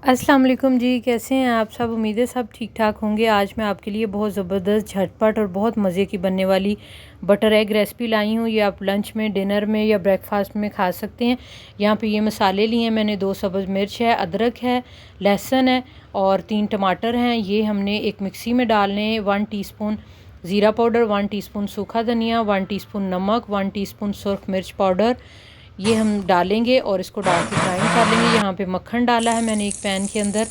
अस्सलाम वालेकुम जी, कैसे हैं आप सब। उम्मीद है सब ठीक ठाक होंगे। आज मैं आपके लिए बहुत ज़बरदस्त झटपट और बहुत मज़े की बनने वाली बटर एग रेसिपी लाई हूँ। ये आप लंच में, डिनर में या ब्रेकफास्ट में खा सकते हैं। यहाँ पे ये मसाले लिए हैं मैंने। 2 सब्ज़ मिर्च है, अदरक है, लहसुन है और 3 टमाटर हैं। ये हमने एक मिक्सी में डालने हैं। 1 टीस्पून ज़ीरा पाउडर, 1 टीस्पून सूखा धनिया, 1 टीस्पून नमक, 1 टीस्पून सुरख मिर्च पाउडर ये हम डालेंगे और इसको डाल के ग्राइंड कर लेंगे। यहाँ पे मक्खन डाला है मैंने एक पैन के अंदर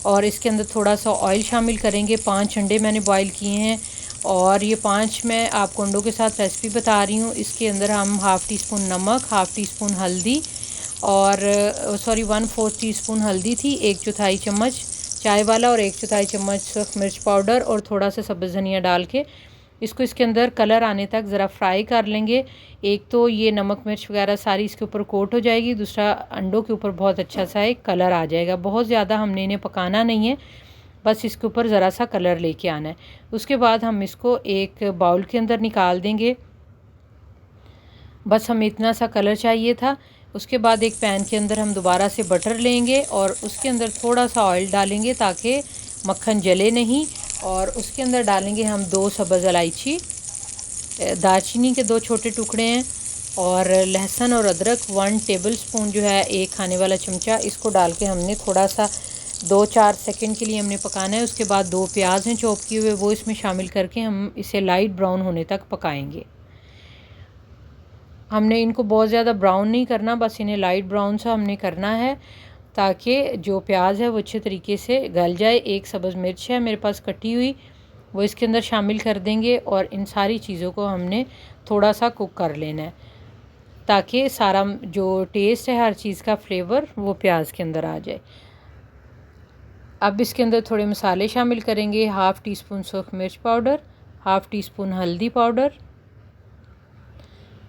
और इसके अंदर थोड़ा सा ऑयल शामिल करेंगे। 5 अंडे मैंने बॉईल किए हैं और ये 5 मैं आपको अंडों के साथ रेसिपी बता रही हूँ। इसके अंदर हम हाफ़ टी स्पून नमक, हाफ़ टी स्पून हल्दी और 1/4 टीस्पून हल्दी थी, 1/4 चम्मच चाय वाला और 1/4 चम्मच सूरख मिर्च पाउडर और थोड़ा सा सब्ज़ धनिया डाल के इसको इसके अंदर कलर आने तक ज़रा फ्राई कर लेंगे। एक तो ये नमक मिर्च वगैरह सारी इसके ऊपर कोट हो जाएगी, दूसरा अंडों के ऊपर बहुत अच्छा सा एक कलर आ जाएगा। बहुत ज़्यादा हमने इन्हें पकाना नहीं है, बस इसके ऊपर ज़रा सा कलर लेके आना है। उसके बाद हम इसको एक बाउल के अंदर निकाल देंगे। बस हमें इतना सा कलर चाहिए था। उसके बाद एक पैन के अंदर हम दोबारा से बटर लेंगे और उसके अंदर थोड़ा सा ऑयल डालेंगे ताकि मक्खन जले नहीं। और उसके अंदर डालेंगे हम 2 सब्ज़ इलायची, दालचीनी के 2 छोटे टुकड़े हैं और लहसुन और अदरक 1 टेबलस्पून जो है, 1 खाने वाला चमचा, इसको डाल के हमने थोड़ा सा 2-4 सेकंड के लिए हमने पकाना है। उसके बाद 2 प्याज हैं चॉप किए हुए, वो इसमें शामिल करके हम इसे लाइट ब्राउन होने तक पकाएंगे। हमने इनको बहुत ज़्यादा ब्राउन नहीं करना, बस इन्हें लाइट ब्राउन सा हमने करना है ताकि जो प्याज है वो अच्छे तरीके से गल जाए। एक सब्ज़ मिर्च है मेरे पास कटी हुई, वो इसके अंदर शामिल कर देंगे और इन सारी चीज़ों को हमने थोड़ा सा कुक कर लेना है ताकि सारा जो टेस्ट है हर चीज़ का फ्लेवर वो प्याज के अंदर आ जाए। अब इसके अंदर थोड़े मसाले शामिल करेंगे। हाफ़ टी स्पून सूरख मिर्च पाउडर, हाफ़ टी स्पून हल्दी पाउडर,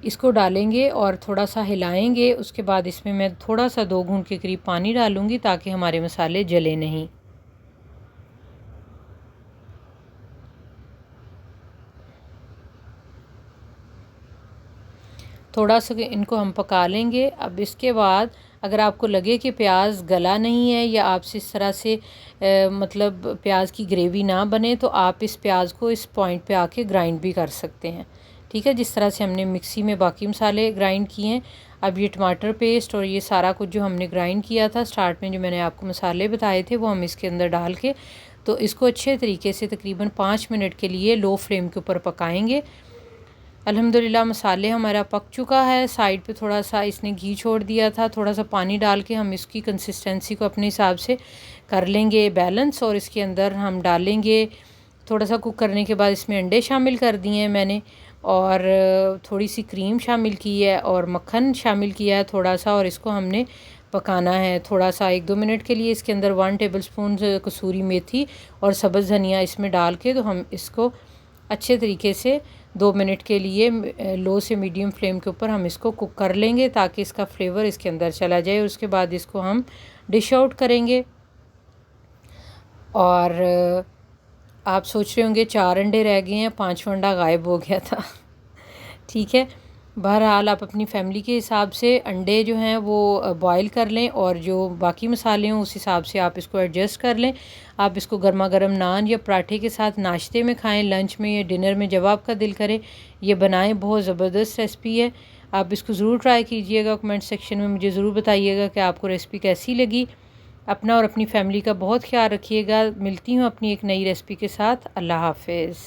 इसको डालेंगे और थोड़ा सा हिलाएंगे। उसके बाद इसमें मैं थोड़ा सा 2 घूंट के करीब पानी डालूँगी ताकि हमारे मसाले जले नहीं। थोड़ा सा इनको हम पका लेंगे। अब इसके बाद अगर आपको लगे कि प्याज गला नहीं है या आपसे इस तरह से मतलब प्याज की ग्रेवी ना बने, तो आप इस प्याज को इस पॉइंट पे आके ग्राइंड भी कर सकते हैं। ठीक है, जिस तरह से हमने मिक्सी में बाकी मसाले ग्राइंड किए हैं। अब ये टमाटर पेस्ट और ये सारा कुछ जो हमने ग्राइंड किया था स्टार्ट में, जो मैंने आपको मसाले बताए थे, वो हम इसके अंदर डाल के तो इसको अच्छे तरीके से तकरीबन 5 मिनट के लिए लो फ्लेम के ऊपर पकाएंगे। अल्हम्दुलिल्लाह मसाले हमारा पक चुका है। साइड पे थोड़ा सा इसने घी छोड़ दिया था, थोड़ा सा पानी डाल के हम इसकी कंसिस्टेंसी को अपने हिसाब से कर लेंगे बैलेंस। और इसके अंदर हम डालेंगे, थोड़ा सा कुक करने के बाद इसमें अंडे शामिल कर दिए हैं मैंने और थोड़ी सी क्रीम शामिल की है और मक्खन शामिल किया है थोड़ा सा, और इसको हमने पकाना है थोड़ा सा 1-2 मिनट के लिए। इसके अंदर 1 टेबलस्पून कसूरी मेथी और सब्ज़ धनिया इसमें डाल के तो हम इसको अच्छे तरीके से 2 मिनट के लिए लो से मीडियम फ्लेम के ऊपर हम इसको कुक कर लेंगे ताकि इसका फ्लेवर इसके अंदर चला जाए। उसके बाद इसको हम डिश आउट करेंगे। और आप सोच रहे होंगे 4 अंडे रह गए हैं, 5वां अंडा गायब हो गया था। ठीक है, बहरहाल आप अपनी फैमिली के हिसाब से अंडे जो हैं वो बॉईल कर लें और जो बाकी मसाले हों उस हिसाब से आप इसको एडजस्ट कर लें। आप इसको गर्मा गर्म नान या पराठे के साथ नाश्ते में खाएं, लंच में या डिनर में, जब आपका दिल करे ये बनाएं। बहुत ज़बरदस्त रेसिपी है, आप इसको ज़रूर ट्राई कीजिएगा। कमेंट सेक्शन में मुझे ज़रूर बताइएगा कि आपको रेसिपी कैसी लगी। अपना और अपनी फैमिली का बहुत ख्याल रखिएगा। मिलती हूँ अपनी एक नई रेसिपी के साथ। अल्लाह हाफ़िज़।